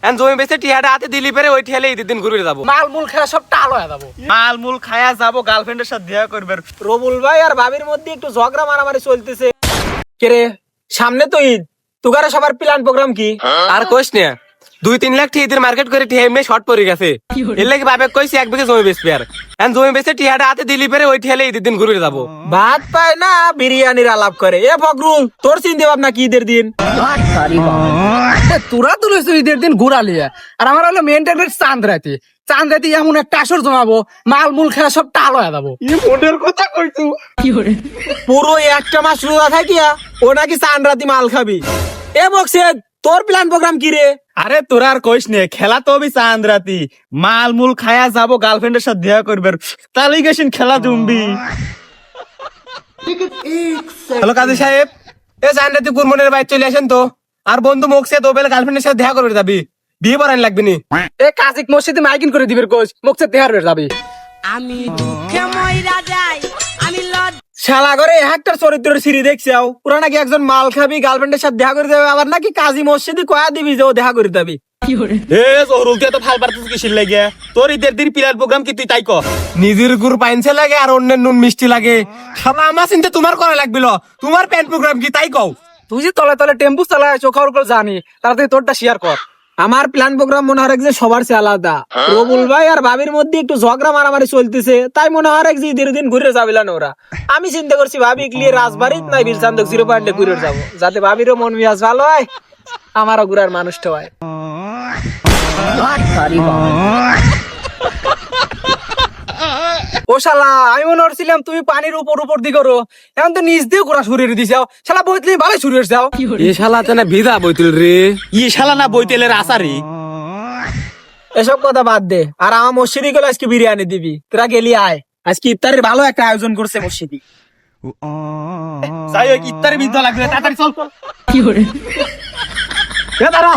এখন জমি বেচে টিহাটা হাতে দিলি পেরে ওই ঠেলে ঈদের দিন ঘুরে যাবো। মালমূল খায়া সব টাল হয়ে যাবো। মালমূল খায়া যাবো, গার্লফ্রেন্ডের সাথে দেখা করবে। রবুল ভাই আর ভাবির মধ্যে একটু ঝগড়া মারামারি চলতেছে। কে রে, সামনে তো ঈদ, তুগারে সবার প্ল্যান প্রোগ্রাম কি? আর কইস না, 2-3 লাখ ঈদের মার্কেট করে টিহা এমনি শর্ট পড়ে গেছে। এর লাগে বাপে কইছি 1 বিঘা জমি বেচবে। আর এখন জমি বেচে টিহাটা হাতে দিলি পেরে ওই ঠেলে ঈদের দিন ঘুরে যাবো। ভাত পায় না বিরিয়ানির আলাপ করে। এ ফখরুল, তোর চিন্তা ভাবনা কি ঈদের দিন? তোরা তো লইছ ঈদের দিন ঘুরালিয়া, আর আমার হলো মেন টার্গেট চাঁদ রাতে। চাঁদ রাতে এমন একটা আসর জমাবো, মালমূল খেলা সব টাল হয়ে যাবো। মনের কথা কইতু পুরো একটা মাস রোজা থাকিয়া ও নাকি চাঁদ রাতে মাল খাবি। এ বক্সে তোর প্ল্যান প্রোগ্রাম কি রে? আরে তোরা আর কইস নে, খেলা তো হবে চাঁদ রাতি। মালমূল খায়া যাবো, গার্লফ্রেন্ডের সাথে দেখা করবে। তাহলে গেছিন খেলা জমবি। হ্যালো কাজী সাহেব, এ চাঁদ রাতে কুরমনের বাইরে চলে আসেন তো। আর বন্ধু মুখছে দোবেল গার্লফ্রেন্ডের সাথে দেখা করে যাবি, বিয়ে পড়ান লাগবে নি। এ কাজিক মসজিদে মাইকিং করে দিবের কোচ মুখছে দেহার বের যাবি। আমি দুঃখে মইরা যাই, আমি শালা করে একটা চরিত্রের সিঁড়ি দেখছাও, পুরা নাকি একজন মাল খাবি, গার্লফ্রেন্ডের সাথে দেখা করে দেবে, আবার নাকি কাজী মসজিদে কয়া দিবি যে ও দেখা করে যাবি। এ জহরুল, তুই তো ফাল পারতিস কিসির লাগে? তোর ঈদের দিন প্ল্যান প্রোগ্রাম কি তুই তাই ক? নিজের গুড় পাইনছে লাগে আর অন্যের নুন মিষ্টি লাগে। খালা আমার চিন্তা তোমার করা লাগবিল, তোমার প্যান্ট প্রোগ্রাম কি তাই কও। তুই যে তলে তলে টেম্পু চালায় চোখার উপর জানি, তাড়াতাড়ি তোরটা শেয়ার কর। আমার প্ল্যান প্রোগ্রাম মনে হয় যে সবার চেয়ে আলাদা। রবুল ভাই আর ভাবির মধ্যে একটু ঝগড়া মারামারি চলতেছে, তাই মনে হয় যে ঈদের দিন ঘুরে যাবিলান ওরা। আমি চিন্তা করছি ভাবি গিয়ে রাজবাড়িত নাই বীরচান্দক 0 পয়েন্টে ঘুরে যাবো, যাতে ভাবিরও মন মিয়াজ ভালো হয়, আমারও ঘুরার মানুষটা হয়। ও শালা, আমি মনে করছিলাম তুমি পানির উপর উপর দি করো, এখন তো নিচ দিয়ে ঘোরা শুরু করে দিছাও। শালা বইতলি ভালো শুরু হয়েছাও। এ শালা তেনা ভিদা বইতুল রে। ই শালা না বইতেলের আসারি। এসব কথা বাদ দে, আর আমার মসজিদে গেলে আজকে বিরিয়ানি দিবি, তোরা গেলি আয়। আজকে ইফতারের ভালো একটা আয়োজন করছে মসজিদে। যাই হোক, ইফতারের বিদ্যা লাগবে, তাড়াতাড়ি চল। এ দাঁড়া।